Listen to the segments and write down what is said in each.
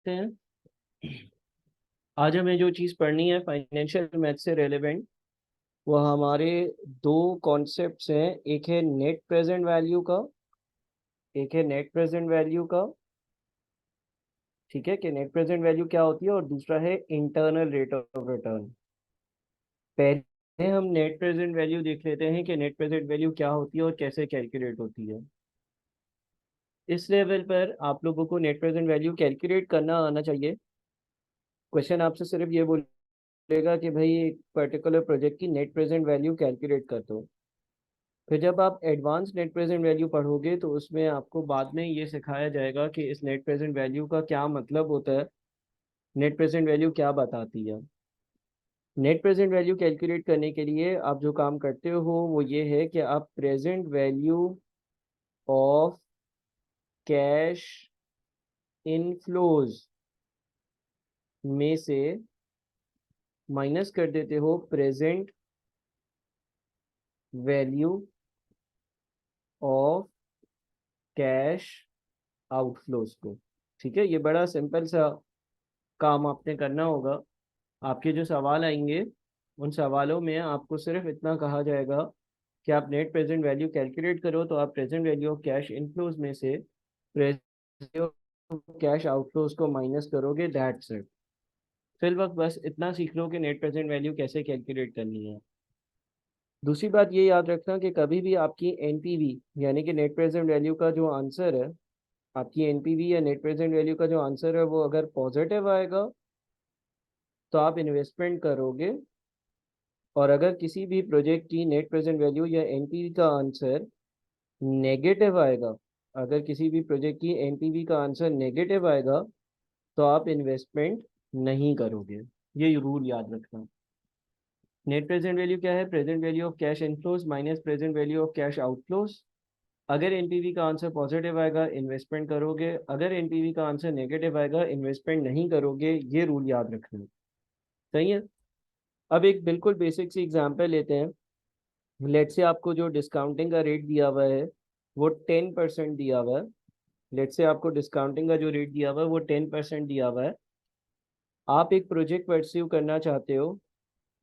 देखते हैं। आज हमें जो चीज़ पढ़नी है फाइनेंशियल मैथ से रेलेवेंट, वो हमारे दो कॉन्सेप्ट्स हैं। एक है नेट प्रेजेंट वैल्यू का, एक है नेट प्रेजेंट वैल्यू का। ठीक है कि नेट प्रेजेंट वैल्यू क्या होती है, और दूसरा है इंटरनल रेट ऑफ रिटर्न। पहले हम नेट प्रेजेंट वैल्यू देख लेते हैं कि नेट प्रेजेंट वैल्यू क्या होती है और कैसे कैलकुलेट होती है। इस लेवल पर आप लोगों को नेट प्रेजेंट वैल्यू कैलकुलेट करना आना चाहिए। क्वेश्चन आपसे सिर्फ ये बोलेगा कि भाई एक पर्टिकुलर प्रोजेक्ट की नेट प्रेजेंट वैल्यू कैलकुलेट कर दो। फिर जब आप एडवांस नेट प्रेजेंट वैल्यू पढ़ोगे तो उसमें आपको बाद में ये सिखाया जाएगा कि इस नेट प्रेजेंट वैल्यू का क्या मतलब होता है, नेट प्रेजेंट वैल्यू क्या बताती है। नेट प्रेजेंट वैल्यू कैलकुलेट करने के लिए आप जो काम करते हो वो ये है कि आप present value of cash inflows में से माइनस कर देते हो present value of cash outflows को। ठीक है, ये बड़ा सिंपल सा काम आपने करना होगा। आपके जो सवाल आएंगे उन सवालों में आपको सिर्फ इतना कहा जाएगा कि आप नेट प्रेजेंट वैल्यू कैलकुलेट करो, तो आप present value of cash inflows में से प्रेजेंट कैश आउटफ्लोज को माइनस करोगे, दैट्स इट। फिर वक्त बस इतना सीख लो कि नेट प्रेजेंट वैल्यू कैसे कैलकुलेट करनी है। दूसरी बात ये याद रखना कि कभी भी आपकी एनपीवी यानी कि नेट प्रेजेंट वैल्यू का जो आंसर है, आपकी एनपीवी या नेट प्रेजेंट वैल्यू का जो आंसर है वो अगर पॉजिटिव आएगा तो आप इन्वेस्टमेंट करोगे, और अगर किसी भी प्रोजेक्ट की नेट प्रेजेंट वैल्यू या एनपीवी का आंसर नेगेटिव आएगा, अगर किसी भी प्रोजेक्ट की एनपीवी का आंसर नेगेटिव आएगा तो आप इन्वेस्टमेंट नहीं करोगे। ये रूल याद रखना। नेट प्रेजेंट वैल्यू क्या है? Present value of cash inflows minus present value of cash outflows. अगर एनपीवी का आंसर पॉजिटिव आएगा इन्वेस्टमेंट करोगे, अगर एनपीवी का आंसर नेगेटिव आएगा इन्वेस्टमेंट नहीं करोगे। ये रूल याद रखना। सही है। अब एक बिल्कुल बेसिक सी एग्जांपल लेते हैं। लेट से आपको जो डिस्काउंटिंग का रेट दिया हुआ है वो 10% दिया हुआ है। लेट से आपको डिस्काउंटिंग का जो रेट दिया हुआ है वो 10% दिया हुआ है। आप एक प्रोजेक्ट परस्यू करना चाहते हो,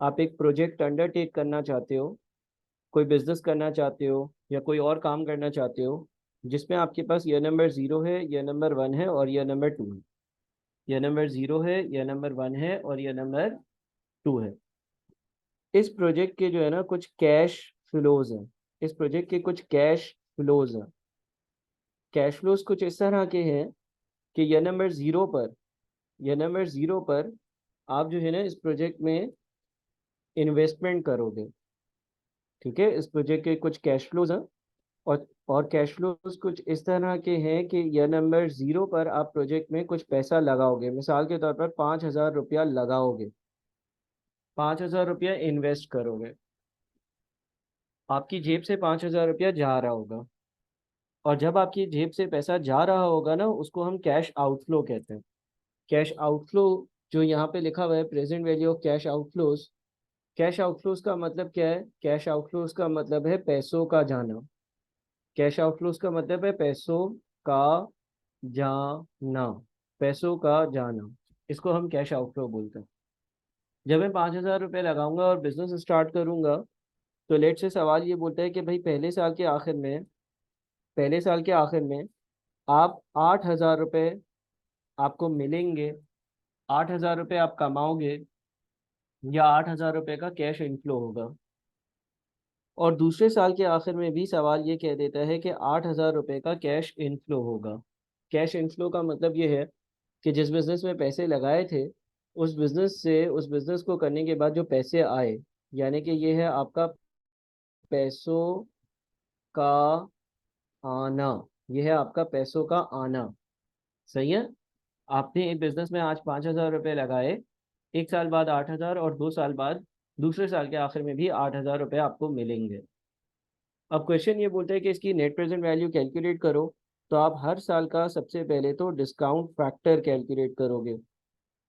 आप एक प्रोजेक्ट अंडरटेक करना चाहते हो, कोई बिजनेस करना चाहते हो या कोई और काम करना चाहते हो जिसमें आपके पास यह नंबर 0 है, यह नंबर 1 है और यह नंबर 2 है। यह नंबर 0 है, यह नंबर 1 है और यह नंबर 2 है। इस प्रोजेक्ट के जो है ना कुछ कैश फ्लोज हैं। इस प्रोजेक्ट के कुछ कैश फ्लोज हैं। कैश फ्लोज कुछ इस तरह के हैं कि यह नंबर 0 पर आप जो है ना इस प्रोजेक्ट में इन्वेस्टमेंट करोगे। ठीक है, इस प्रोजेक्ट के कुछ कैश फ्लोज हैं, और कैश फ्लोज कुछ इस तरह के हैं कि यह नंबर 0 पर आप प्रोजेक्ट में कुछ पैसा लगाओगे। मिसाल के तौर पर 5,000 रुपया लगाओगे, 5,000 रुपया इन्वेस्ट करोगे। आपकी जेब से 5,000 रुपया जा रहा होगा, और जब आपकी जेब से पैसा जा रहा होगा ना उसको हम कैश आउटफ्लो कहते हैं। कैश आउटफ्लो जो यहाँ पे लिखा हुआ है present value of cash outflows. Cash outflows का मतलब क्या है? कैश आउटफ्लोज का मतलब है पैसों का जाना। कैश आउटफ्लोज का मतलब है पैसों का जाना। पैसों का जाना, इसको हम कैश आउटफ्लो बोलते हैं। जब मैं 5,000 रुपये लगाऊंगा और बिजनेस स्टार्ट करूंगा, तो लेट से सवाल ये बोलता है कि भाई पहले साल के आखिर में आप 8,000 रुपये आपको मिलेंगे, 8,000 रुपये आप कमाओगे, या 8,000 रुपये का कैश इनफ्लो होगा। और दूसरे साल के आखिर में भी सवाल ये कह देता है कि 8,000 रुपये का कैश इनफ्लो होगा। कैश इनफ्लो का मतलब ये है कि जिस बिजनेस में पैसे लगाए थे उस बिजनेस को करने के बाद जो पैसे आए, यानी कि ये है आपका पैसों का आना। ये है आपका पैसों का आना। सही है। आपने एक बिजनेस में आज 5,000 रुपये लगाए, एक साल बाद 8,000 और 2 साल बाद दूसरे साल के आखिर में भी 8,000 रुपये आपको मिलेंगे। अब क्वेश्चन ये बोलता है कि इसकी नेट प्रेजेंट वैल्यू कैलकुलेट करो, तो आप हर साल का सबसे पहले तो डिस्काउंट फैक्टर कैलकुलेट करोगे।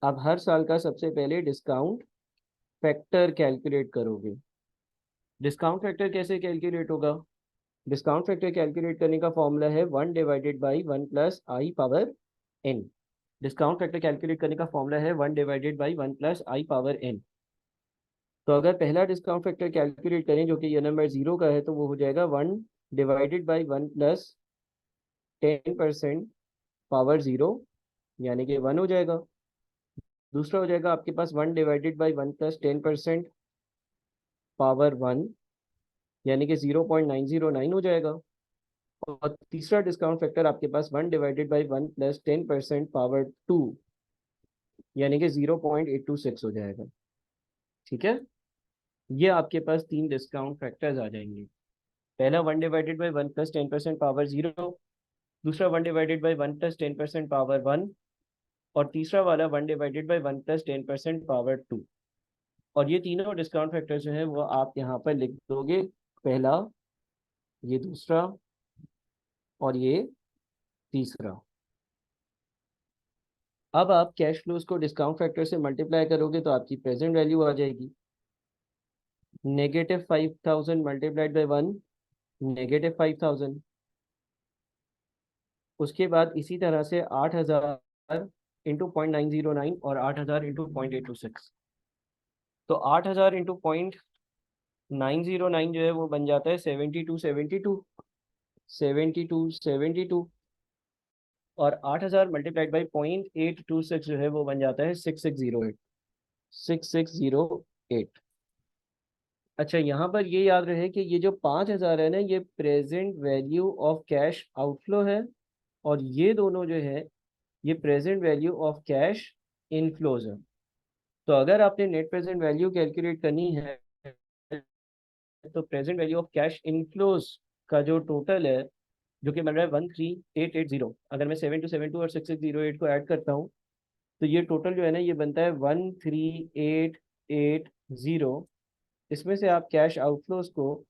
आप हर साल का सबसे पहले डिस्काउंट फैक्टर कैलकुलेट करोगे। डिस्काउंट फैक्टर कैसे कैलकुलेट होगा? डिस्काउंट फैक्टर कैलकुलेट करने का फॉर्मूला है 1/1 + i⁻n। डिस्काउंट फैक्टर कैलकुलेट करने का फॉर्मूला है 1/1 + i⁻n। तो अगर पहला डिस्काउंट फैक्टर कैलकुलेट करें जो कि ये नंबर 0 का है, तो वो हो जाएगा 1/1 + 10% पावर 0, यानी कि 1 हो जाएगा। दूसरा हो जाएगा आपके पास 1/1 + 10% पावर 1, यानी कि 0.909 हो जाएगा। और तीसरा डिस्काउंट फैक्टर आपके पास 1/1 + 10% पावर 2, यानी कि 0.826 हो जाएगा। ठीक है, ये आपके पास तीन डिस्काउंट फैक्टर्स आ जाएंगे। पहला 1/1 + 10% पावर 0, दूसरा 1/1 + 10% पावर 1, और तीसरा वाला 1/1 + 10% पावर 2। और ये तीनों डिस्काउंट फैक्टर जो है वो आप यहाँ पर लिख दोगे, पहला, ये दूसरा, और ये तीसरा। अब आप कैश फ्लोज को डिस्काउंट फैक्टर से मल्टीप्लाई करोगे तो आपकी प्रेजेंट वैल्यू आ जाएगी। -5000 मल्टीप्लाइड बाई 1, -5000। उसके बाद इसी तरह से 8000 इंटू 0.909 और 8000 इंटू 0.826। तो 8000 इंटू 0.909 जो है वो बन जाता है 7272 और 8000 मल्टीप्लाइड बाई 0.826 जो है वो बन जाता है 6608। अच्छा, यहाँ पर ये याद रहे कि ये जो 5000 है ना, ये present value of cash outflow है, और ये दोनों जो है ये present value of cash inflows है। तो अगर आपने नेट प्रेजेंट वैल्यू कैलकुलेट करनी है, तो present value of cash inflows का जो टोटल है, जो कि बन रहा है 13880, अगर मैं 7272 और 6608 को ऐड करता हूँ, तो ये टोटल जो है ना ये बनता है 13880। इसमें से आप कैश आउटफ्लोज को,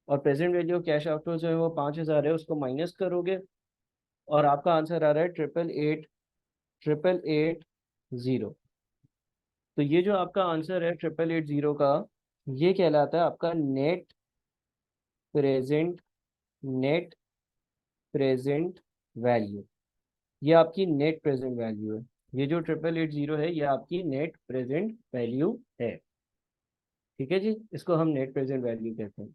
और present value of cash outflows जो है वो 5000 है, उसको माइनस करोगे, और आपका आंसर आ रहा है 88880। तो ये जो आपका आंसर है 8880 का, ये कहलाता है आपका प्रेजेंट नेट प्रेजेंट वैल्यू। ये आपकी नेट प्रेजेंट वैल्यू है। ये जो 8880 है ये आपकी नेट प्रेजेंट वैल्यू है। ठीक है जी, इसको हम नेट प्रेजेंट वैल्यू कहते हैं।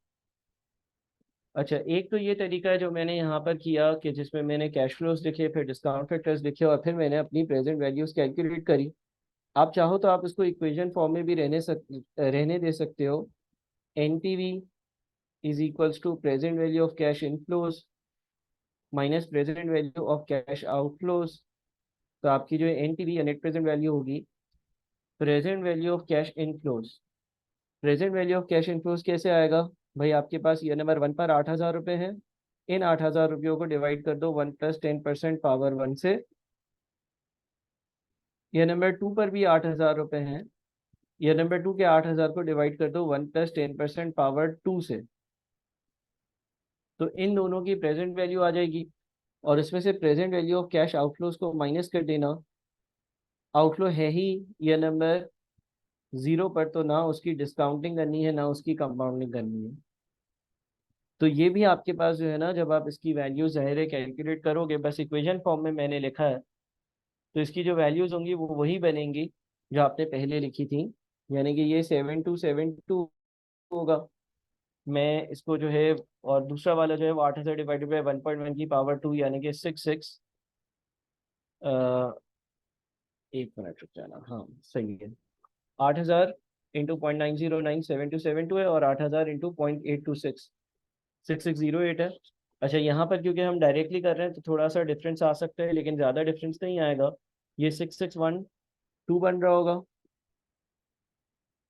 अच्छा, एक तो ये तरीका है जो मैंने यहाँ पर किया कि जिसमें मैंने कैश फ्लोज लिखे, फिर डिस्काउंट फैक्टर्स लिखे, और फिर मैंने अपनी प्रेजेंट वैल्यूज कैलकुलेट करी। आप चाहो तो आप इसको इक्वेशन फॉर्म में भी रहने दे सकते हो। NPV is equals to present value of cash inflows minus present value of cash outflows. तो आपकी जो एनपीवी या नेट प्रेजेंट वैल्यू होगी present value of cash inflows. Present value of cash inflows कैसे आएगा? भाई आपके पास ये नंबर 1 पर 8000 रुपये है, इन 8000 रुपयों को डिवाइड कर दो 1 + 10% पावर 1 से। ये नंबर 2 पर भी 8000 रुपये हैं, ये नंबर 2 के 8000 को डिवाइड कर दो 1 + 10% पावर 2 से। तो इन दोनों की प्रेजेंट वैल्यू आ जाएगी, और इसमें से present value of cash outflows को माइनस कर देना। आउटफ्लो है ही ये नंबर 0 पर, तो ना उसकी डिस्काउंटिंग करनी है ना उसकी कंपाउंडिंग करनी है। तो ये भी आपके पास जो है ना, जब आप इसकी वैल्यू ज़ाहिर है कैलकुलेट करोगे, बस इक्वेशन फॉर्म में मैंने लिखा है, तो इसकी जो वैल्यूज होंगी वो वही बनेंगी जो आपने पहले लिखी थी, यानी कि ये 7272 होगा। मैं इसको जो है, और दूसरा वाला जो है वो 8000 डिवाइडेड बाई 1.1 की पावर 2, यानी कि 66। एक मिनट रुक जाना, हाँ सही है। 8000 इंटू 0.909 7272 है, और 8000 इंटू 0.826 6608 है। अच्छा, यहाँ पर क्योंकि हम डायरेक्टली कर रहे हैं तो थोड़ा सा डिफरेंस आ सकता है, लेकिन ज़्यादा डिफरेंस नहीं आएगा। ये 6612 बन रहा होगा,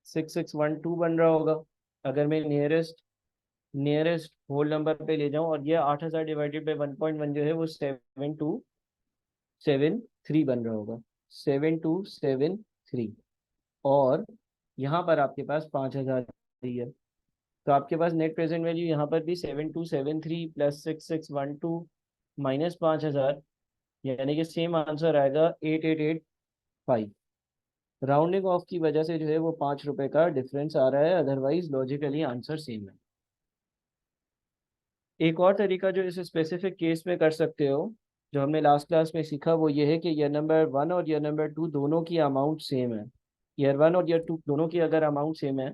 6612 बन रहा होगा, अगर मैं नियरेस्ट होल नंबर पे ले जाऊं। और ये 8000 डिवाइडेड बाई 1.1 जो है वो 7273 बन रहा होगा, 7273। और यहाँ पर आपके पास 5000 ही है, तो आपके पास नेट प्रेजेंट वैल्यू यहाँ पर भी 7273 + 6612 -5000, यानी कि सेम आंसर आएगा 8885। राउंडिंग ऑफ की वजह से जो है वो 5 रुपए का डिफरेंस आ रहा है, अदरवाइज लॉजिकली आंसर सेम है। एक और तरीका जो इस स्पेसिफिक केस में कर सकते हो, जो हमने लास्ट क्लास में सीखा वो ये है कि ईयर नंबर 1 और ईयर नंबर 2 दोनों की अमाउंट सेम है। ईयर 1 और ईयर 2 दोनों की अगर अमाउंट सेम है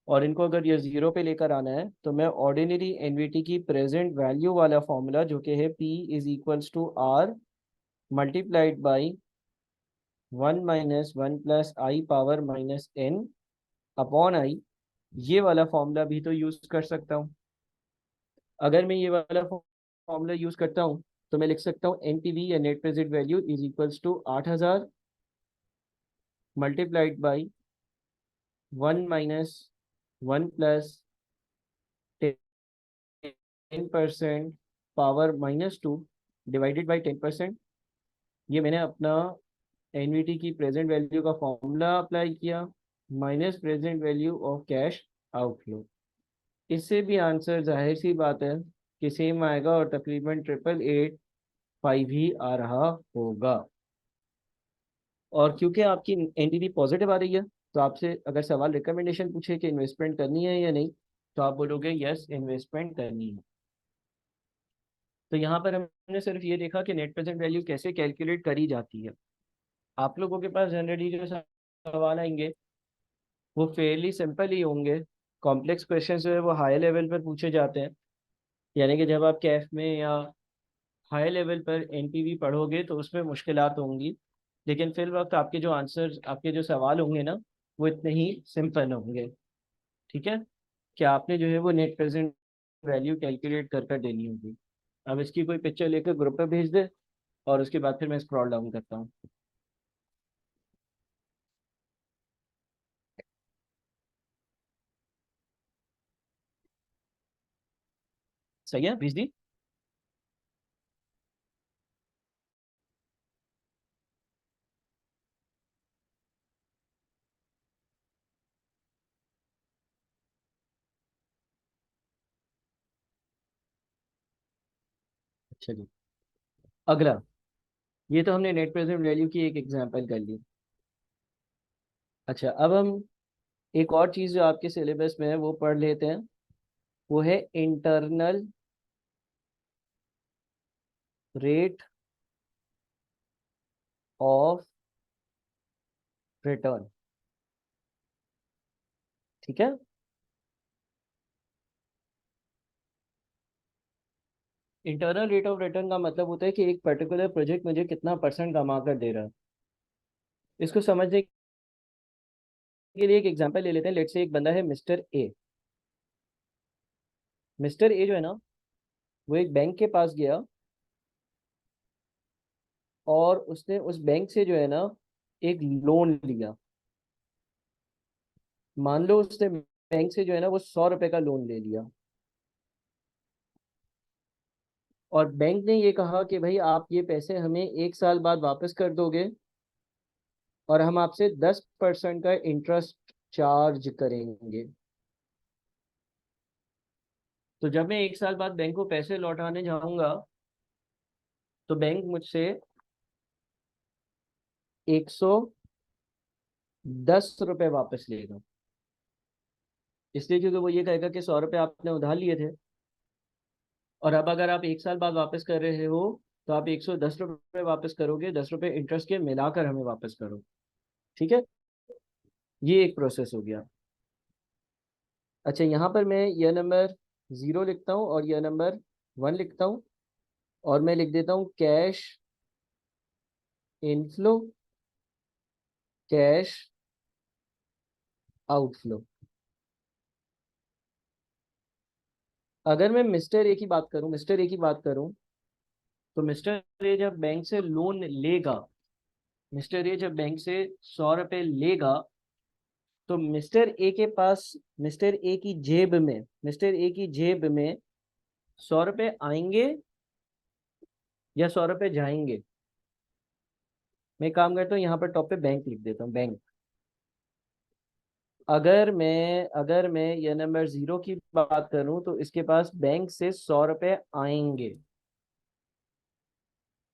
और इनको अगर ईयर 0 पे लेकर आना है, तो मैं ऑर्डिनरी एनवीटी की प्रेजेंट वैल्यू वाला फॉर्मूला जो कि है P is equals to R multiplied by 1 - 1 + i⁻n upon I, ये वाला फॉर्मूला भी तो यूज कर सकता हूँ। अगर मैं ये वाला फॉर्मूला यूज करता हूँ तो मैं लिख सकता हूँ एनपीवी या net present value is equals to 8,000 multiplied by 1 - 1 + 10% power -2 divided by 10%। ये मैंने अपना एनवीटी की प्रेजेंट वैल्यू का फॉर्मूला अप्लाई किया minus present value of cash outflow. इससे भी आंसर जाहिर सी बात है कि सेम आएगा और तकरीबन 8885 ही आ रहा होगा। और क्योंकि आपकी एनटीवी पॉजिटिव आ रही है, तो आपसे अगर सवाल रिकमेंडेशन पूछे कि इन्वेस्टमेंट करनी है या नहीं, तो आप बोलोगे यस इन्वेस्टमेंट करनी है। तो यहाँ पर हमने सिर्फ ये देखा कि नेट प्रेजेंट वैल्यू कैसे कैलकुलेट करी जाती है। आप लोगों के पास जनरली जो सवाल आएंगे वो फेयरली सिंपल ही होंगे। कॉम्प्लेक्स क्वेश्चन जो है वो हाई लेवल पर पूछे जाते हैं, यानी कि जब आप कैफ में या हाई लेवल पर एनपीवी पढ़ोगे तो उसमें मुश्किलात होंगी, लेकिन फिर वक्त आपके जो आंसर आपके जो सवाल होंगे ना वो इतने ही सिंपल होंगे। ठीक है, कि आपने जो है वो नेट प्रेजेंट वैल्यू कैलकुलेट कर कर देनी होगी। अब इसकी कोई पिक्चर लेकर ग्रुप पे भेज दे और उसके बाद फिर मैं स्क्रॉल डाउन करता हूँ। सही है, भेज दी। अच्छा जी, अगला, ये तो हमने नेट प्रेजेंट वैल्यू की एक एग्जांपल कर ली। अच्छा, अब हम एक और चीज़ जो आपके सिलेबस में है वो पढ़ लेते हैं। वो है इंटरनल रेट ऑफ रिटर्न। ठीक है, इंटरनल रेट ऑफ रिटर्न का मतलब होता है कि एक पर्टिकुलर प्रोजेक्ट मुझे कितना परसेंट कमा कर दे रहा है। इसको समझने के लिए एक एग्जांपल ले लेते हैं। लेट्स से एक बंदा है मिस्टर ए। मिस्टर ए जो है ना, वो एक बैंक के पास गया और उसने उस बैंक से जो है ना एक लोन लिया। मान लो उसने बैंक से जो है ना वो 100 रुपए का लोन ले लिया, और बैंक ने ये कहा कि भाई आप ये पैसे हमें 1 साल बाद वापस कर दोगे और हम आपसे 10% का इंटरेस्ट चार्ज करेंगे। तो जब मैं 1 साल बाद बैंक को पैसे लौटाने जाऊंगा तो बैंक मुझसे 110 रुपये वापस लेगा, इसलिए क्योंकि वो ये कहेगा कि 100 रुपये आपने उधार लिए थे और अब अगर आप 1 साल बाद वापस कर रहे हो तो आप 110 रुपये वापस करोगे, 10 रुपये इंटरेस्ट के मिलाकर हमें वापस करो। ठीक है, ये एक प्रोसेस हो गया। अच्छा, यहाँ पर मैं यह नंबर 0 लिखता हूँ और यह नंबर 1 लिखता हूँ, और मैं लिख देता हूँ कैश इनफ्लो, कैश आउटफ्लो। अगर मैं मिस्टर ए की बात करूं, मिस्टर ए की बात करूं, तो मिस्टर ए जब बैंक से लोन लेगा, मिस्टर ए जब बैंक से 100 रुपये लेगा, तो मिस्टर ए के पास, मिस्टर ए की जेब में, मिस्टर ए की जेब में 100 रुपये आएंगे या 100 रुपये जाएंगे। मैं काम करता हूँ यहाँ पर टॉप पे बैंक लिख देता हूँ, बैंक। अगर मैं ये नंबर 0 की बात करूं तो इसके पास बैंक से 100 रुपये आएंगे,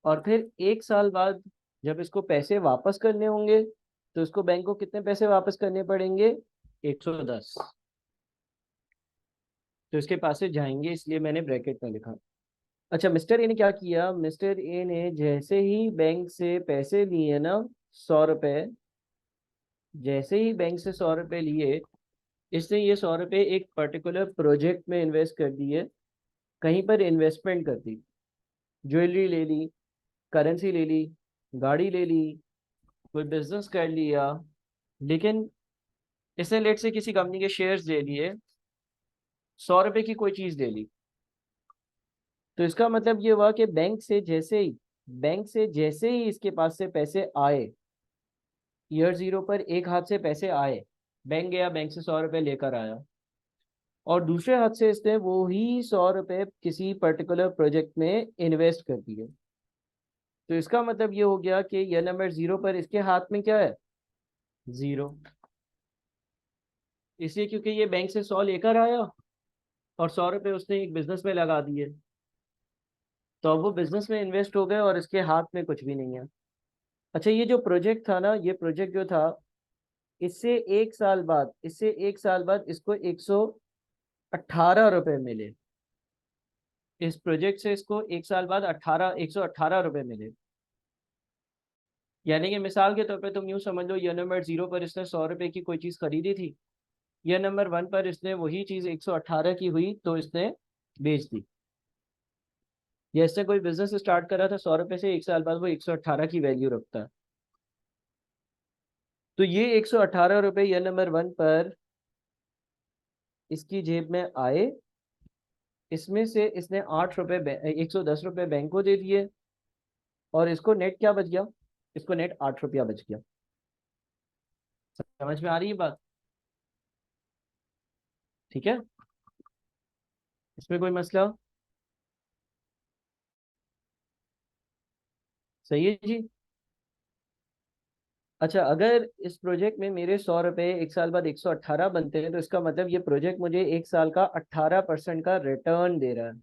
और फिर 1 साल बाद जब इसको पैसे वापस करने होंगे तो इसको बैंक को कितने पैसे वापस करने पड़ेंगे? 110। तो इसके पास से जाएंगे, इसलिए मैंने ब्रैकेट में लिखा। अच्छा, मिस्टर ए ने क्या किया, मिस्टर ए ने जैसे ही बैंक से पैसे लिए ना, 100 रुपए, जैसे ही बैंक से 100 रुपए लिए, इसने ये 100 रुपए एक पर्टिकुलर प्रोजेक्ट में इन्वेस्ट कर दिए, कहीं पर इन्वेस्टमेंट कर दी, ज्वेलरी ले ली, करेंसी ले ली, गाड़ी ले ली, कोई बिजनेस कर लिया, लेकिन इसने लेट से किसी कंपनी के शेयर्स ले लिए, 100 रुपए की कोई चीज ले ली। तो इसका मतलब ये हुआ कि बैंक से जैसे ही इसके पास से पैसे आए, ईयर जीरो पर एक हाथ से पैसे आए, बैंक गया, बैंक से 100 रुपए लेकर आया, और दूसरे हाथ से इसने वो ही 100 रुपए किसी पर्टिकुलर प्रोजेक्ट में इन्वेस्ट कर दिए। तो इसका मतलब ये हो गया कि यह नंबर जीरो पर इसके हाथ में क्या है, जीरो। इसलिए क्योंकि ये बैंक से 100 लेकर आया और 100 रुपए उसने एक बिजनेस में लगा दिए, तो अब वो बिजनेस में इन्वेस्ट हो गए और इसके हाथ में कुछ भी नहीं है। अच्छा, ये जो प्रोजेक्ट था ना, ये प्रोजेक्ट जो था, इससे एक साल बाद इसको 118 रुपए मिले। इस प्रोजेक्ट से इसको एक साल बाद 118 रुपए मिले। यानी कि मिसाल के तौर पे तुम यूं समझ लो, यह नंबर जीरो पर इसने 100 रुपए की कोई चीज खरीदी थी, यह नंबर वन पर इसने वही चीज 118 की हुई तो इसने बेच दी। या इसने कोई बिजनेस स्टार्ट करा था 100 रुपए से, एक साल बाद वो 118 की वैल्यू रखता है। तो ये 118 रुपए यह नंबर वन पर इसकी जेब में आए, इसमें से इसने 8 रुपए 110 रुपए बैंक को दे दिए, और इसको नेट क्या बच गया, इसको नेट 8 रुपया बच गया। समझ में आ रही है बात? ठीक है, इसमें कोई मसला? सही है जी। अच्छा, अगर इस प्रोजेक्ट में मेरे 100 रुपए एक साल बाद 118 बनते हैं, तो इसका मतलब ये प्रोजेक्ट मुझे एक साल का 18% का रिटर्न दे रहा है।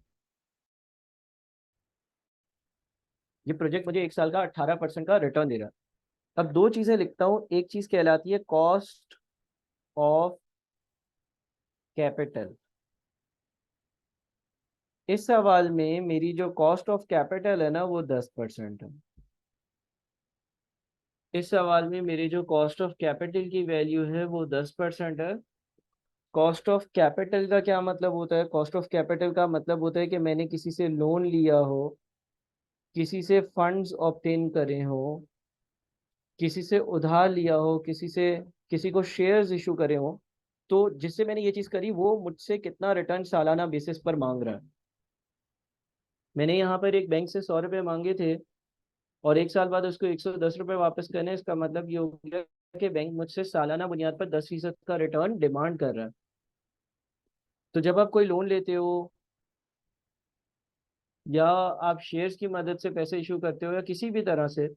ये प्रोजेक्ट मुझे एक साल का 18% का रिटर्न दे रहा है। अब दो चीजें लिखता हूँ, एक चीज कहलाती है कॉस्ट ऑफ कैपिटल। इस सवाल में मेरी जो कॉस्ट ऑफ कैपिटल है ना, वो 10% है। इस सवाल में मेरी जो कॉस्ट ऑफ कैपिटल की वैल्यू है वो 10% है। कॉस्ट ऑफ कैपिटल का क्या मतलब होता है? कॉस्ट ऑफ कैपिटल का मतलब होता है कि मैंने किसी से लोन लिया हो, किसी से फंड्स ऑब्टेन करे हो, किसी से उधार लिया हो, किसी को शेयर्स इशू करे हो, तो जिससे मैंने ये चीज़ करी वो मुझसे कितना रिटर्न सालाना बेसिस पर मांग रहा है। मैंने यहाँ पर एक बैंक से 100 रुपये मांगे थे और एक साल बाद उसको 110 रुपये वापस करने, इसका मतलब ये हो गया कि बैंक मुझसे सालाना बुनियाद पर 10% का रिटर्न डिमांड कर रहा है। तो जब आप कोई लोन लेते हो, या आप शेयर्स की मदद से पैसे इशू करते हो, या किसी भी तरह से,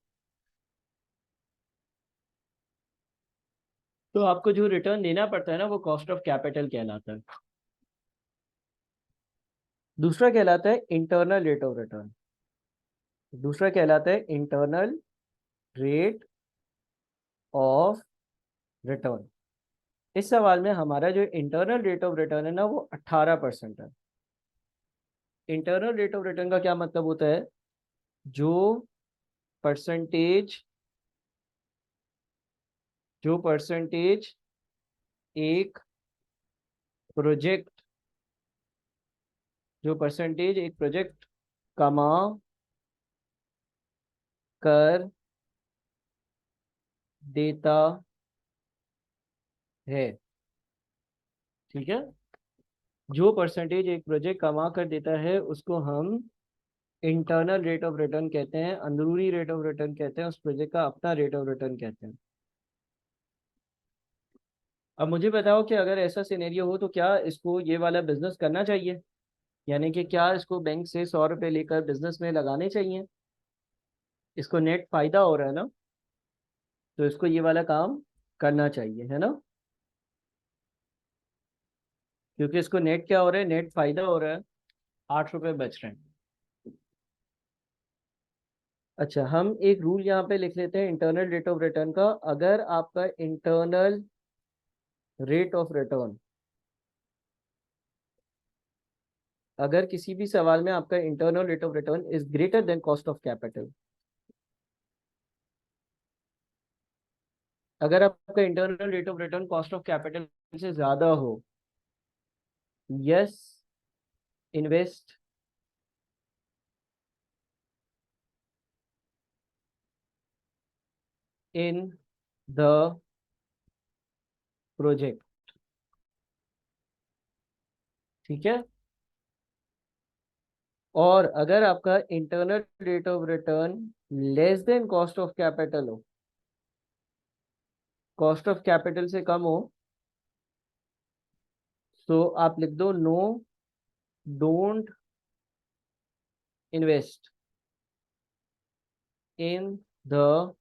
तो आपको जो रिटर्न देना पड़ता है ना, वो कॉस्ट ऑफ कैपिटल कहलाता है। दूसरा कहलाता है इंटरनल रेट ऑफ रिटर्न। दूसरा कहलाता है इंटरनल रेट ऑफ रिटर्न। इस सवाल में हमारा जो इंटरनल रेट ऑफ रिटर्न है ना, वो 18% है। इंटरनल रेट ऑफ रिटर्न का क्या मतलब होता है? जो परसेंटेज जो परसेंटेज एक प्रोजेक्ट जो परसेंटेज एक प्रोजेक्ट कमा कर देता है। ठीक है, जो परसेंटेज एक प्रोजेक्ट कमा कर देता है उसको हम इंटरनल रेट ऑफ रिटर्न कहते हैं, अंदरूनी रेट ऑफ रिटर्न कहते हैं, उस प्रोजेक्ट का अपना रेट ऑफ रिटर्न कहते हैं। अब मुझे बताओ कि अगर ऐसा सिनेरियो हो तो क्या इसको ये वाला बिजनेस करना चाहिए? यानी कि क्या इसको बैंक से 100 रुपये लेकर बिजनेस में लगाने चाहिए? इसको नेट फायदा हो रहा है ना, तो इसको ये वाला काम करना चाहिए, है ना? क्योंकि इसको नेट क्या हो रहा है, नेट फायदा हो रहा है, 8 रुपये बच रहे हैं। अच्छा, हम एक रूल यहाँ पे लिख लेते हैं इंटरनल रेट ऑफ रिटर्न का। अगर आपका इंटरनल रेट ऑफ रिटर्न अगर किसी भी सवाल में आपका internal rate of return is greater than cost of capital, अगर आपका internal rate of return cost of capital से ज्यादा हो, yes, invest in the project. ठीक है। और अगर आपका internal rate of return less than cost of capital हो, कॉस्ट ऑफ कैपिटल से कम हो, तो आप लिख दो no, don't invest in the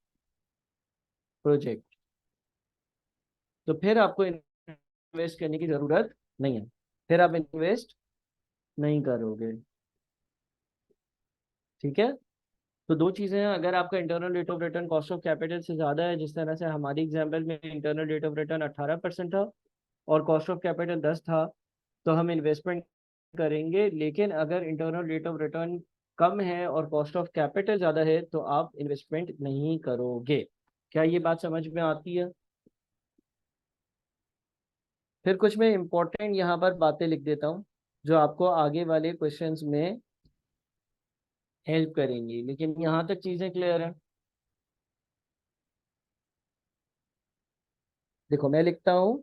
project. तो फिर आपको इन्वेस्ट करने की जरूरत नहीं है, फिर आप इन्वेस्ट नहीं करोगे। ठीक है। तो दो चीजें हैं, अगर आपका internal rate of return cost of capital से ज्यादा है, जिस तरह से हमारी एग्जांपल में इंटरनल रेट ऑफ रिटर्न 18% था और कॉस्ट ऑफ कैपिटल 10 था, तो हम इन्वेस्टमेंट करेंगे। लेकिन अगर इंटरनल रेट ऑफ रिटर्न कम है और कॉस्ट ऑफ कैपिटल ज़्यादा है, तो आप इन्वेस्टमेंट नहीं करोगे। क्या ये बात समझ में आती है? फिर कुछ मैं इंपॉर्टेंट यहाँ पर बातें लिख देता हूँ जो आपको आगे वाले क्वेश्चंस में हेल्प करेंगी, लेकिन यहाँ तक चीज़ें क्लियर है। देखो मैं लिखता हूँ,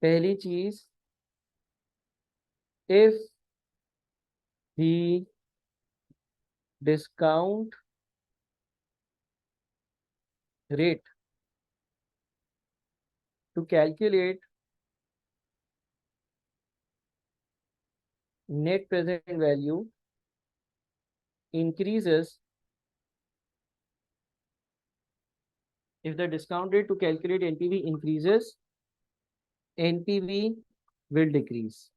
पहली चीज, if the discount rate to calculate net present value increases, if the discount rate to calculate NPV increases, NPV will decrease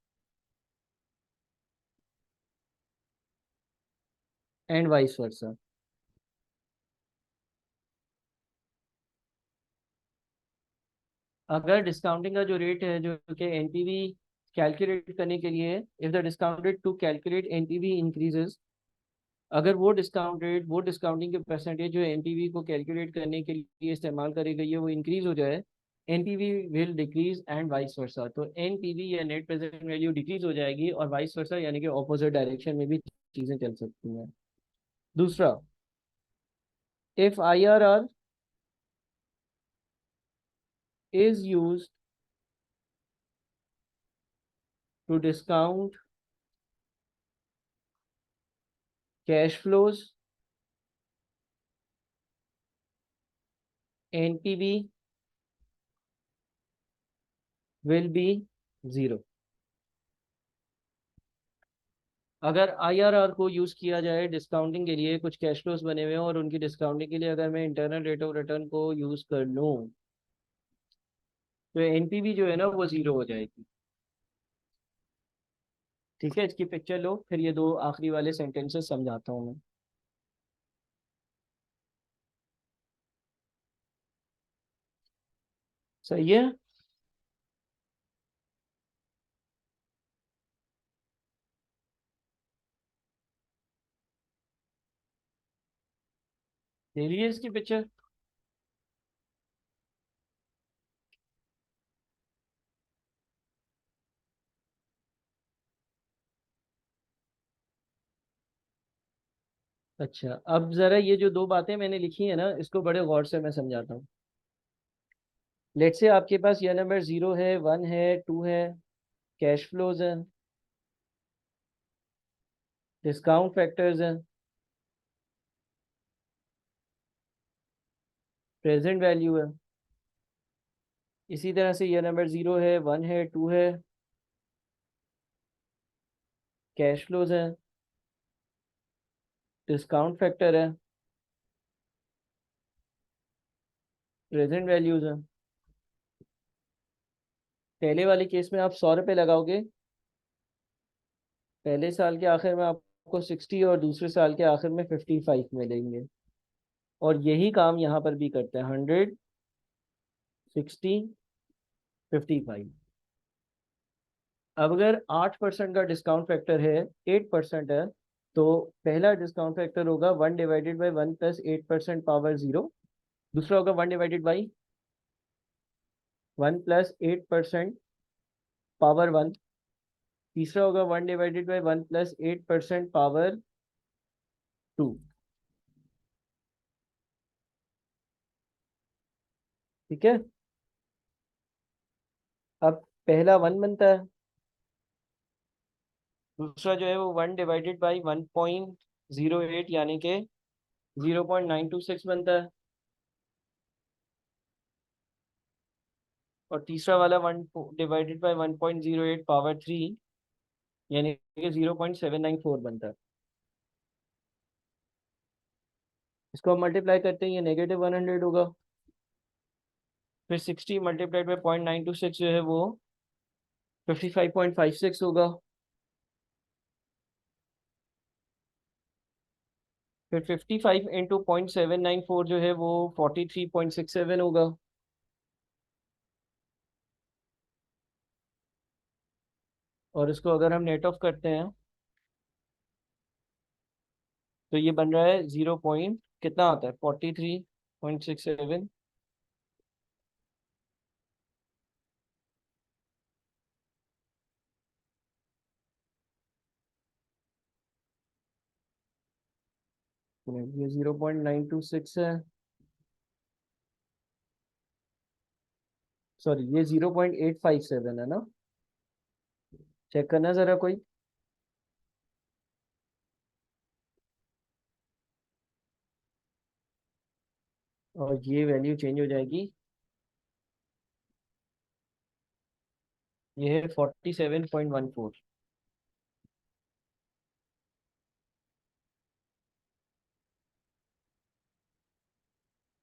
and vice versa। अगर डिस्काउंटिंग का जो रेट है जो कि एनपीवी कैलकुलेट करने के लिए, if the discount rate to calculate NPV increases, अगर वो डिस्काउंट रेट, वो डिस्काउंटिंग के परसेंटेज जो एनपीवी को कैलकुलेट करने के लिए इस्तेमाल करी गई है वो इंक्रीज हो जाए, NPV will decrease and vice versa. तो एनपीवी या नेट प्रेजेंट वैल्यू डिक्रीज हो जाएगी और वाइस वर्सा यानी कि ऑपोजिट डायरेक्शन में भी चीजें चल सकती हैं। दूसरा, if IRR is used to discount cash flows, NPV will be zero। अगर आईआरआर को यूज किया जाए डिस्काउंटिंग के लिए, कुछ कैश फ्लोज बने हुए हैं और उनकी डिस्काउंटिंग के लिए अगर मैं इंटरनल रेट ऑफ रिटर्न को यूज कर लूँ, तो एनपीवी जो है ना वो जीरो हो जाएगी। ठीक है, इसकी पिक्चर लो, फिर ये दो आखिरी वाले सेंटेंसेस समझाता हूँ मैं। सही है। ले लीजिए इसकी पिक्चर। अच्छा, अब जरा ये जो दो बातें मैंने लिखी है ना, इसको बड़े गौर से मैं समझाता हूँ। लेट्स से आपके पास ये नंबर 0 है, 1 है, 2 है, कैश फ्लोज है, डिस्काउंट फैक्टर्स हैं, प्रेजेंट वैल्यू है। इसी तरह से ये नंबर 0 है, 1 है, 2 है, कैश फ्लोज है, डिस्काउंट फैक्टर है, प्रेजेंट वैल्यूज है। पहले वाले केस में आप 100 रुपये लगाओगे, पहले साल के आखिर में आपको 60 और दूसरे साल के आखिर में 55 मिलेंगे। और यही काम यहाँ पर भी करते हैं, 100, 60, 55। अब अगर 8% का डिस्काउंट फैक्टर है, 8% है, तो पहला डिस्काउंट फैक्टर होगा 1/1 प्लस 8% पावर 0। दूसरा होगा 1/1 प्लस 8% पावर 1। तीसरा होगा 1/1 प्लस 8% पावर 2। ठीक है। अब पहला 1 बनता है, दूसरा जो है वो 1/1.08 यानी कि 0.926 बनता है, और तीसरा वाला 1/1.08 पावर 3 यानी कि 0.794 बनता है। इसको हम मल्टीप्लाई करते हैं, ये -100 होगा। फिर 60 मल्टीप्लाइड बाई 0.926 जो है वो 55.56 होगा। फिर 55 इंटू 0.794 जो है वो 43.67 होगा। और इसको अगर हम नेट ऑफ करते हैं तो ये बन रहा है 0 पॉइंट कितना आता है, 43.67। ये 0.926 है, सॉरी ये 0.857 है ना। चेक करना जरा कोई। और ये वैल्यू चेंज हो जाएगी, ये है 47.14।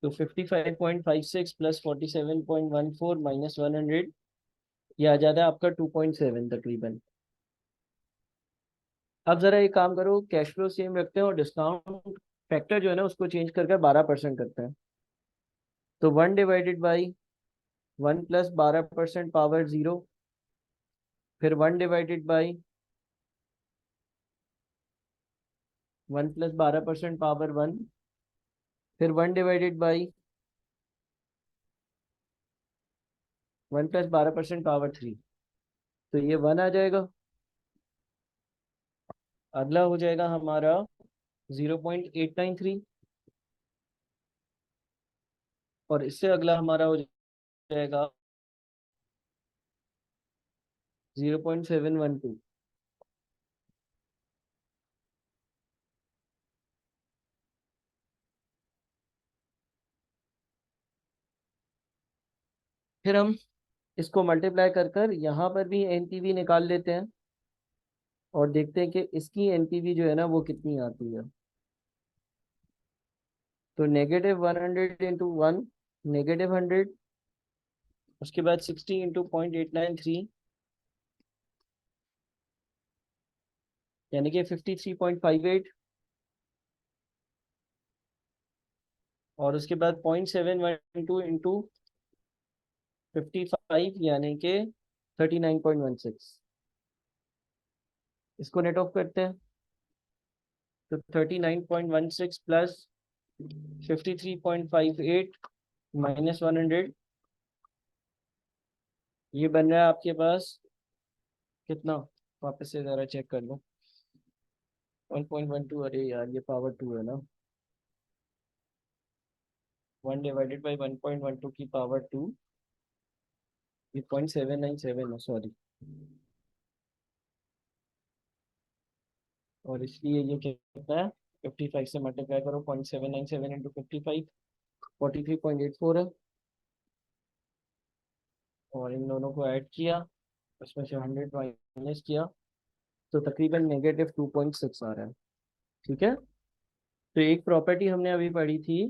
तो 55.56 प्लस 47.14 माइनस 100, ये आ जाता है आपका 2.7 तकरीबन। अब जरा एक काम करो, कैश फ्लो सेम रखते हैं और डिस्काउंट फैक्टर जो है ना उसको चेंज करके 12% करते हैं। तो 1/1 प्लस 12% पावर 0, फिर 1/1 प्लस 12% पावर 1, फिर 1/1 प्लस 12% पावर 3। तो ये 1 आ जाएगा। अगला हो जाएगा हमारा 0.893, और इससे अगला हमारा हो जाएगा 0.712। फिर हम इसको मल्टीप्लाई कर कर यहाँ पर भी एनपीवी निकाल लेते हैं और देखते हैं कि इसकी एनपीवी जो है ना वो कितनी आती है। तो -100 इंटू 1, -100, उसके बाद 60 इंटू 0.893 यानी कि 53.58, और उसके बाद 0.712 इंटू 55 यानी कि 39.16। इसको नेट ऑफ करते हैं तो 39.16 प्लस 53.58 माइनस 100, ये बन रहा है आपके पास कितना, वापस से ज़रा चेक कर लो। 1.12, अरे यार ये पावर 2 है ना। 1/1 की पावर 2, ये 0.797 है, सॉरी। और इसलिए ये कितना है, 55 से मल्टीप्लाई करो, 0.797 इंटू 55, 43.84 है। और इन दोनों को ऐड किया, उसमें से 100 माइनस किया, तो तकरीबन -2.6 आ रहा है। ठीक है। तो एक प्रॉपर्टी हमने अभी पढ़ी थी,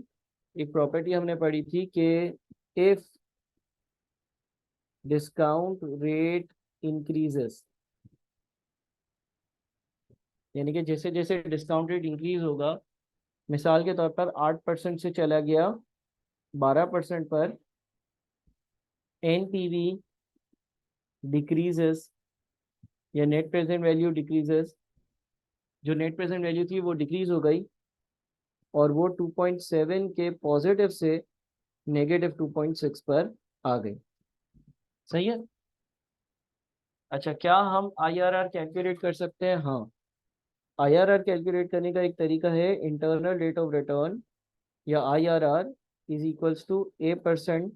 एक प्रॉपर्टी हमने पढ़ी थी कि इफ डिस्काउंट रेट इंक्रीजेस, यानी कि जैसे जैसे डिस्काउंट रेट इंक्रीज होगा, मिसाल के तौर पर 8% से चला गया 12% पर, एनपीवी डिक्रीजेस या नेट प्रेजेंट वैल्यू डिक्रीजेस, जो नेट प्रेजेंट वैल्यू थी वो डिक्रीज हो गई और वो 2.7 के पॉजिटिव से नेगेटिव 2.6 पर आ गई। सही है। अच्छा, क्या हम आईआरआर कैलकुलेट कर सकते हैं? हाँ, आईआरआर कैलकुलेट करने का एक तरीका है, इंटरनल रेट ऑफ रिटर्न या IRR is equals to A%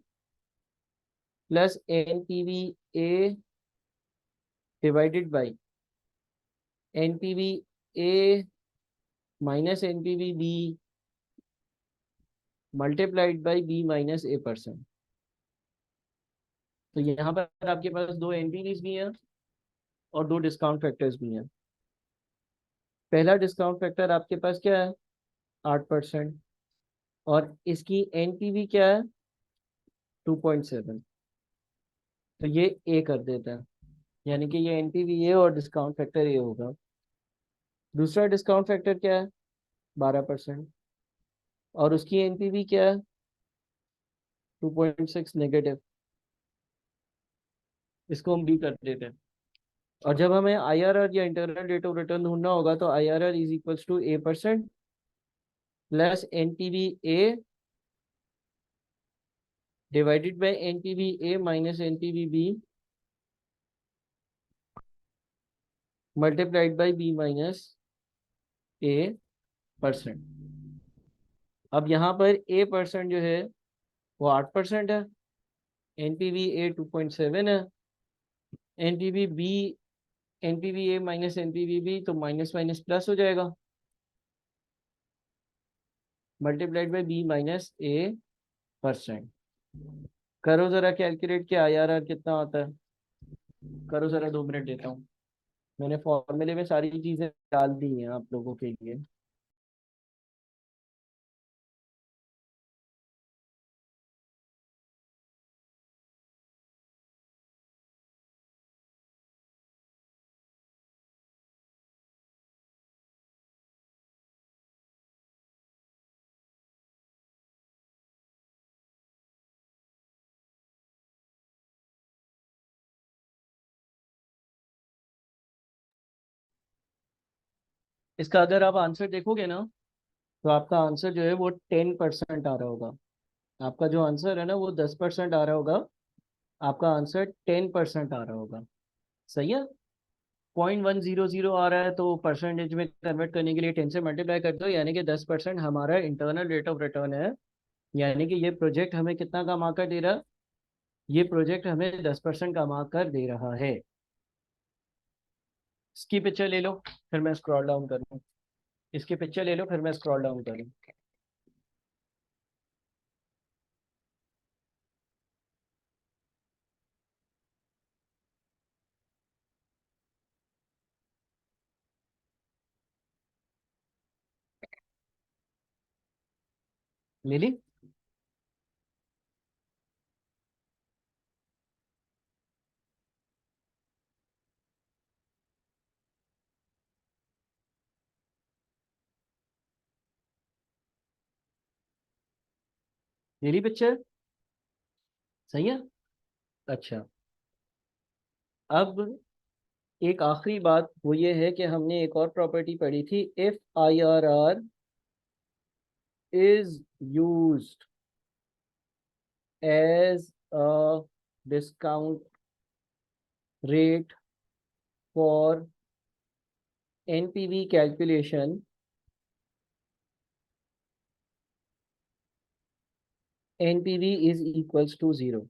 plus NPV A divided by NPV A minus NPV B multiplied by B minus A%। तो यहाँ पर आपके पास दो एनपीवीज भी हैं और दो डिस्काउंट फैक्टर्स भी हैं। पहला डिस्काउंट फैक्टर आपके पास क्या है? 8%। और इसकी एनपीवी क्या है? 2.7। तो ये ए कर देता है, यानी कि ये एनपीवी ए और डिस्काउंट फैक्टर ए होगा। दूसरा डिस्काउंट फैक्टर क्या है? 12%। और उसकी एनपीवी क्या है? 2.6 नेगेटिव। इसको हम बी कर देते हैं। और जब हमें आईआरआर या इंटरनल रेट ऑफ रिटर्न ढूंढना होगा तो IRR is equals to A% plus NPV A divided by NPV A minus NPV B multiplied by B minus A%। अब यहाँ पर A% जो है वो 8% है, एनपीवी ए 2.7 है, NPV B NPV A minus NPV B तो माइनस माइनस प्लस हो जाएगा, multiplied by B minus A%। करो जरा कैलकुलेट कि आईआरआर कितना आता है। करो जरा, 2 मिनट देता हूँ। मैंने फॉर्मूले में सारी चीजें डाल दी हैं आप लोगों के लिए। इसका अगर आप आंसर देखोगे ना तो आपका आंसर जो है वो 10% आ रहा होगा। आपका जो आंसर है ना वो 10% आ रहा होगा, आपका आंसर 10% आ रहा होगा। सही है। 0.100 आ रहा है तो परसेंटेज में कन्वर्ट करने के लिए 10 से मल्टीप्लाई कर दो, यानी कि 10% हमारा इंटरनल रेट ऑफ रिटर्न है। यानी कि ये प्रोजेक्ट हमें कितना कमा कर दे रहा है? ये प्रोजेक्ट हमें 10% कमा कर दे रहा है। इसकी पिक्चर ले लो, फिर मैं स्क्रॉल डाउन करूँ। इसकी पिक्चर ले लो, फिर मैं स्क्रॉल डाउन करूँ। ले ली? ले ली पिक्चर? सही है। अच्छा, अब एक आखिरी बात वो ये है कि हमने एक और प्रॉपर्टी पढ़ी थी, if I R R is used as a discount rate for NPV calculation, NPV is equals to 0।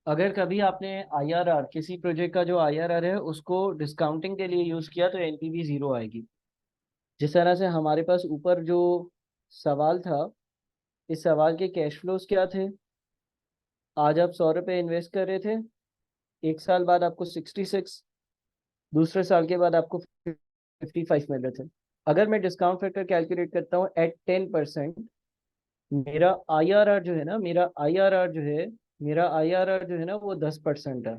अगर कभी आपने आईआरआर, किसी प्रोजेक्ट का जो आईआरआर है उसको डिस्काउंटिंग के लिए यूज किया तो एनपीवी 0 आएगी। जिस तरह से हमारे पास ऊपर जो सवाल था, इस सवाल के कैश फ्लोज क्या थे? आज आप 100 रुपये इन्वेस्ट कर रहे थे, एक साल बाद आपको 66, दूसरे साल के बाद आपको 55 मिल रहे थे। अगर मैं डिस्काउंट फैक्टर कैलकुलेट करता हूँ एट 10%, मेरा आईआरआर जो है ना, मेरा आईआरआर जो है ना वो 10% है।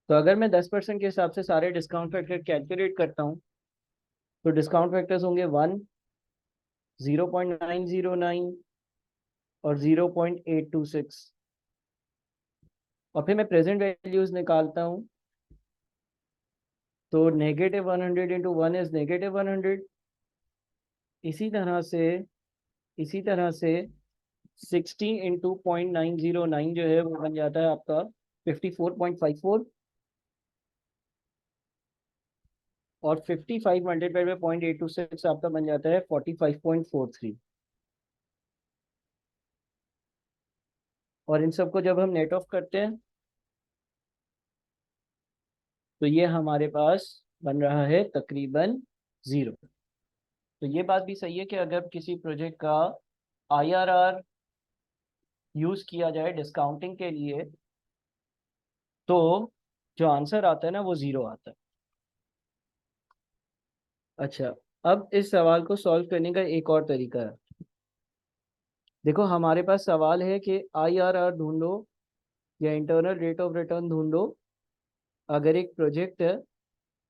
तो अगर मैं 10% के हिसाब से सारे डिस्काउंट फैक्टर कैलकुलेट करता हूँ तो डिस्काउंट फैक्टर्स होंगे 1, 0.909 और 0.826। और फिर मैं प्रेजेंट वैल्यूज निकालता हूँ। तो -100 इंटू 1 इज -100। इसी तरह से 60 इंटू 0.909 जो है वो बन जाता है आपका 54.54। और 55 मल्टीप्लाइड बाई 0.826 आपका बन जाता है 45.43। और इन सबको जब हम नेट ऑफ करते हैं तो ये हमारे पास बन रहा है तकरीबन जीरो। तो ये बात भी सही है कि अगर किसी प्रोजेक्ट का आईआरआर यूज किया जाए डिस्काउंटिंग के लिए तो जो आंसर आता है ना वो जीरो आता है। अच्छा, अब इस सवाल को सॉल्व करने का एक और तरीका है। देखो हमारे पास सवाल है कि आईआरआर ढूंढो या इंटरनल रेट ऑफ रिटर्न ढूंढो अगर एक प्रोजेक्ट है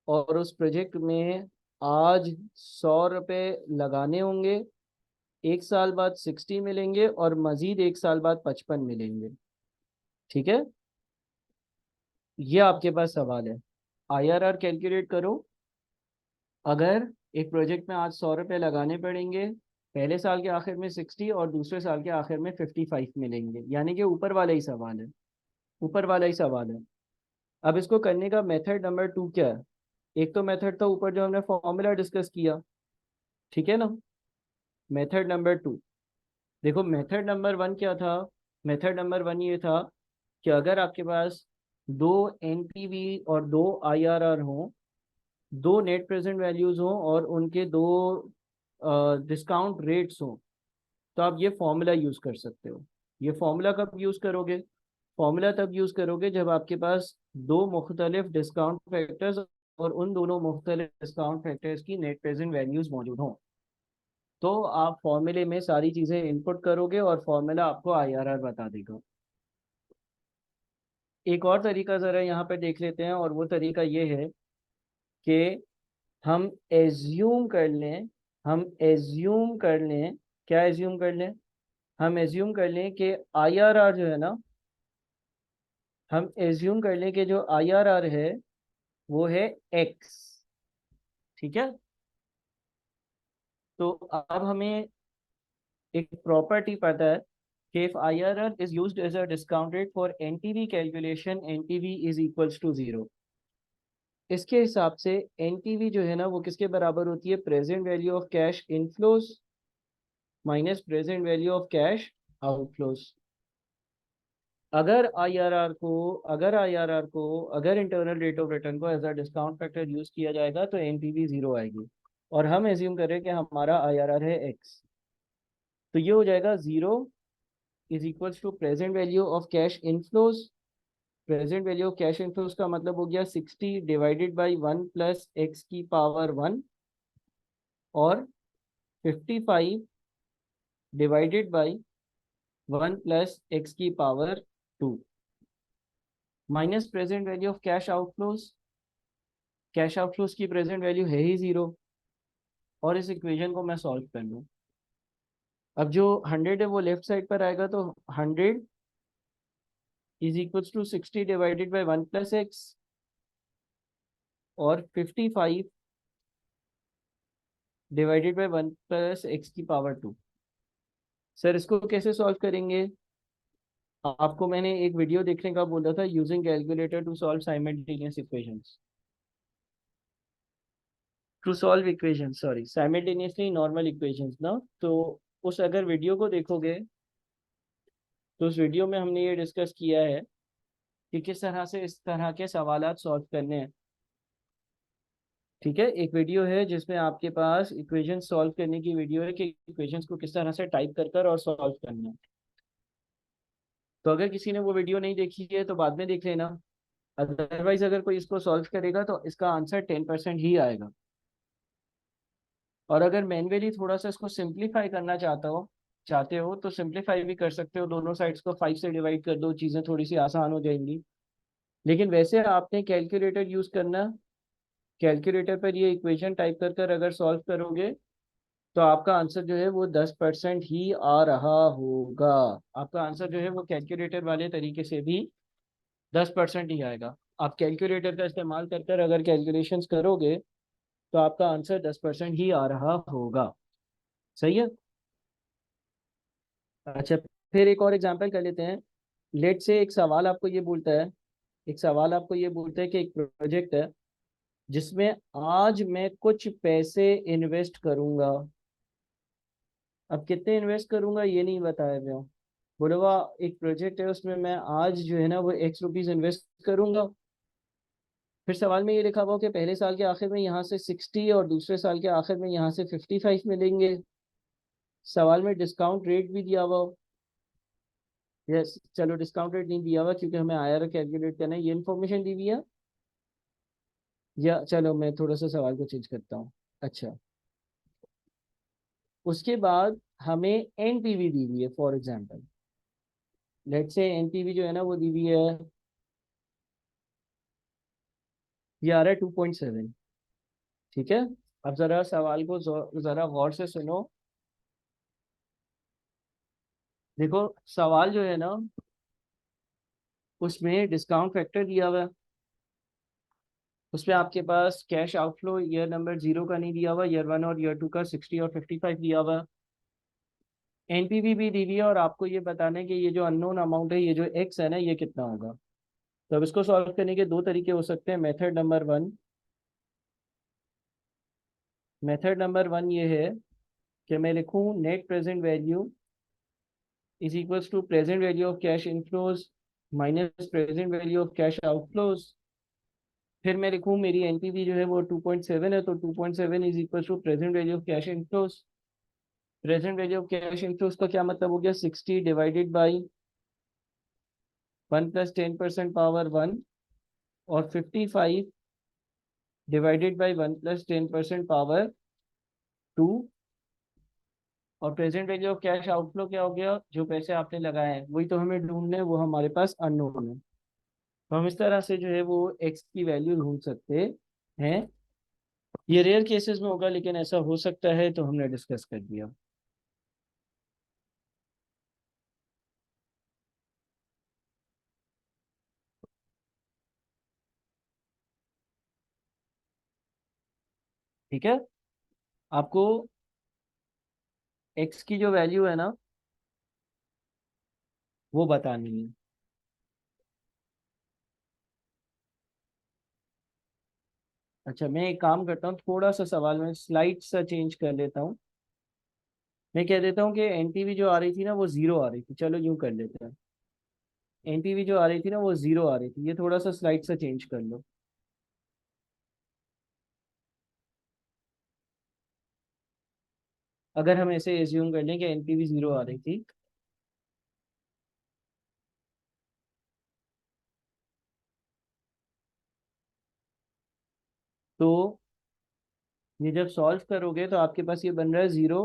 और उस प्रोजेक्ट में आज 100 रुपये लगाने होंगे, 1 साल बाद 60 मिलेंगे और मजीद 1 साल बाद 55 मिलेंगे। ठीक है, ये आपके पास सवाल है। आईआरआर कैलकुलेट करो। अगर एक प्रोजेक्ट में आज 100 रुपये लगाने पड़ेंगे, पहले साल के आखिर में 60 और दूसरे साल के आखिर में 55 मिलेंगे, यानी कि ऊपर वाला ही सवाल है। ऊपर वाला ही सवाल है। अब इसको करने का मेथड नंबर 2 क्या है? एक तो मेथड था ऊपर जो हमने फॉर्मूला डिस्कस किया, ठीक है ना। मेथड नंबर 2, देखो मेथड नंबर 1 क्या था? मेथड नंबर 1 ये था कि अगर आपके पास दो एनपीवी और दो आईआरआर हों, दो नेट प्रेजेंट वैल्यूज हों और उनके दो डिस्काउंट रेट्स हों, तो आप ये फॉर्मूला यूज़ कर सकते हो। ये फॉर्मूला कब यूज़ करोगे? फॉर्मूला तब यूज़ करोगे जब आपके पास दो मुख्तलिफ डिस्काउंट फैक्टर्स और उन दोनों मुख्तलिफ डिस्काउंट फैक्टर्स की नेट प्रेजेंट वैल्यूज मौजूद हों। तो आप फॉर्मूले में सारी चीज़ें इनपुट करोगे और फॉर्मूला आपको आईआरआर बता देगा। एक और तरीका ज़रा यहाँ पे देख लेते हैं, और वो तरीका ये है कि हम एज्यूम कर लें हम एज्यूम कर लें क्या एज्यूम कर लें? हम एज्यूम कर लें कि आईआरआर जो है ना, हम एज्यूम कर लें कि जो आईआरआर है वो है एक्स। ठीक है, तो अब हमें एक प्रॉपर्टी पता है कि if IRR is used as a discount rate for NTV calculation, NTV is equals to 0। इसके हिसाब से NTV जो है ना वो किसके बराबर होती है? Present value of cash inflows minus present value of cash outflows. अगर इंटरनल रेट ऑफ रिटर्न को as a discount factor use किया जाएगा तो एनपीवी जीरो आएगी। और हम एज्यूम करें कि हमारा आईआरआर है एक्स, तो ये हो जाएगा zero is equals to present value of cash inflows. Present value of cash inflows का मतलब हो गया 60 डिवाइडेड बाई 1 प्लस एक्स की पावर 1 और 55 डिवाइडेड बाई 1 प्लस एक्स की power 2 minus present value of cash outflows. Cash outflows की present value है ही जीरो। और इस इक्वेशन को मैं सॉल्व कर लूँ। अब जो 100 है वो लेफ्ट साइड पर आएगा, तो 100 is equals to 60 divided by 1 plus X और 55 डिवाइडेड बाई 1 प्लस एक्स की पावर 2। सर इसको कैसे सॉल्व करेंगे? आपको मैंने एक वीडियो देखने का बोला था, using calculator to solve simultaneous equations, to solve equation, sorry simultaneously normal equations ना। तो उस अगर वीडियो को देखोगे तो उस वीडियो में हमने ये डिस्कस किया है कि किस तरह से इस तरह के सवालात सॉल्व करने हैं। ठीक है, एक वीडियो है जिसमें आपके पास इक्वेशन सॉल्व करने की वीडियो है कि इक्वेशंस को किस तरह से टाइप कर कर और सॉल्व करना है। तो अगर किसी ने वो वीडियो नहीं देखी है तो बाद में देख लेना। अदरवाइज अगर कोई इसको सॉल्व करेगा तो इसका आंसर 10% ही आएगा। और अगर मैन्युअली थोड़ा सा इसको सिंप्लीफाई करना चाहते हो तो सिंप्लीफाई भी कर सकते हो। दोनों साइड्स को 5 से डिवाइड कर दो, चीज़ें थोड़ी सी आसान हो जाएंगी। लेकिन वैसे आपने कैलकुलेटर यूज़ करना। कैलकुलेटर पर ये इक्वेशन टाइप कर कर अगर सॉल्व करोगे तो आपका आंसर जो है वो 10% ही आ रहा होगा। आपका आंसर जो है वो कैलकुलेटर वाले तरीके से भी 10% ही आएगा। आप कैलकुलेटर का इस्तेमाल कर कर अगर कैलकुलेशंस करोगे तो आपका आंसर 10% ही आ रहा होगा। सही है। अच्छा, फिर एक और एग्जांपल कर लेते हैं। लेट से एक सवाल आपको ये बोलता है, एक सवाल आपको ये बोलता है कि एक प्रोजेक्ट है जिसमें आज मैं कुछ पैसे इन्वेस्ट करूंगा। अब कितने इन्वेस्ट करूंगा ये नहीं बताया गया। बोले हुआ एक प्रोजेक्ट है, उसमें मैं आज जो है ना वो X रुपीज इन्वेस्ट करूंगा। फिर सवाल में ये लिखा हुआ कि पहले साल के आखिर में यहाँ से 60 और दूसरे साल के आखिर में यहाँ से 55 मिलेंगे। सवाल में डिस्काउंट रेट भी दिया हुआ। यस, चलो डिस्काउंट रेट नहीं दिया हुआ क्योंकि हमें IRR कैलकुलेट करना है, ये इन्फॉर्मेशन दी हुई है। या चलो मैं थोड़ा सा सवाल को चेंज करता हूँ। अच्छा, उसके बाद हमें NPV दी हुई है। फॉर एग्जाम्पल लेट से NPV जो है ना वो दी हुई है, ये आ रहा है 2.7। ठीक है। अब जरा सवाल को जरा गौर से सुनो। देखो सवाल जो है ना उसमें डिस्काउंट फैक्टर दिया हुआ है। उसमें आपके पास कैश आउटफ्लो ईयर नंबर 0 का नहीं दिया हुआ, ईयर 1 और ईयर 2 का 60 और 55 दिया हुआ। NPV भी दी हुई है और आपको ये बताना है कि ये जो अननोन अमाउंट है, ये जो एक्स है ना, ये कितना होगा। तो अब इसको सॉल्व करने के दो तरीके हो सकते हैं। मेथड नंबर वन ये है कि मैं लिखूं net present value is equals to present value of cash inflows minus present value of cash outflows. फिर मैं लिखूं मेरी NPV जो है वो 2.7 है, तो 2.7 is equal to present value of cash inflows. Present value of cash inflows का क्या मतलब हो गया, 60 डिवाइडेड बाई 1 + 10% पावर 1 और 55 डिवाइडेड बाई 1 + 10% पावर 2। और present value of cash outflow क्या हो गया, जो पैसे आपने लगाए हैं वही तो हमें ढूंढने हैं, वो हमारे पास अननोन है। तो हम इस तरह से जो है वो एक्स की वैल्यू ढूंढ सकते हैं। ये रेयर केसेस में होगा लेकिन ऐसा हो सकता है, तो हमने डिस्कस कर दिया। ठीक है। आपको एक्स की जो वैल्यू है ना वो बतानी है। अच्छा, मैं एक काम करता हूँ, थोड़ा सा सवाल में स्लाइड सा चेंज कर लेता हूँ। मैं कह देता हूँ कि NPV जो आ रही थी ना वो 0 आ रही थी, चलो यूं कर लेते हैं। NPV जो आ रही थी ना वो 0 आ रही थी, ये थोड़ा सा स्लाइड सा चेंज कर लो। अगर हम ऐसे एज्यूम कर लें कि NPV 0 आ रही थी, तो ये जब सॉल्व करोगे तो आपके पास ये बन रहा है 0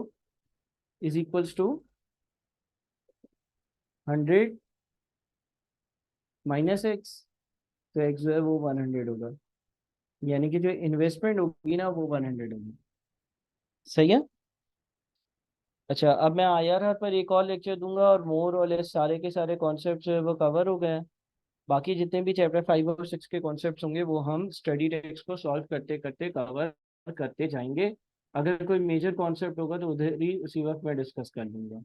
is equals to 100 minus X. तो एक्स जो है वो 100 होगा, यानी कि जो इन्वेस्टमेंट होगी ना वो 100 होगी। सही है। अच्छा, अब मैं IRR पर एक और लेक्चर दूंगा और मोर और लेस सारे के सारे कॉन्सेप्ट जो है वो कवर हो गए हैं। बाकी जितने भी चैप्टर 5 और 6 के कॉन्सेप्ट्स होंगे वो हम स्टडी टेक्स्ट को सॉल्व करते करते कवर करते जाएंगे। अगर कोई मेजर कॉन्सेप्ट होगा तो उधर ही उसी वक्त मैं डिस्कस कर लूंगा।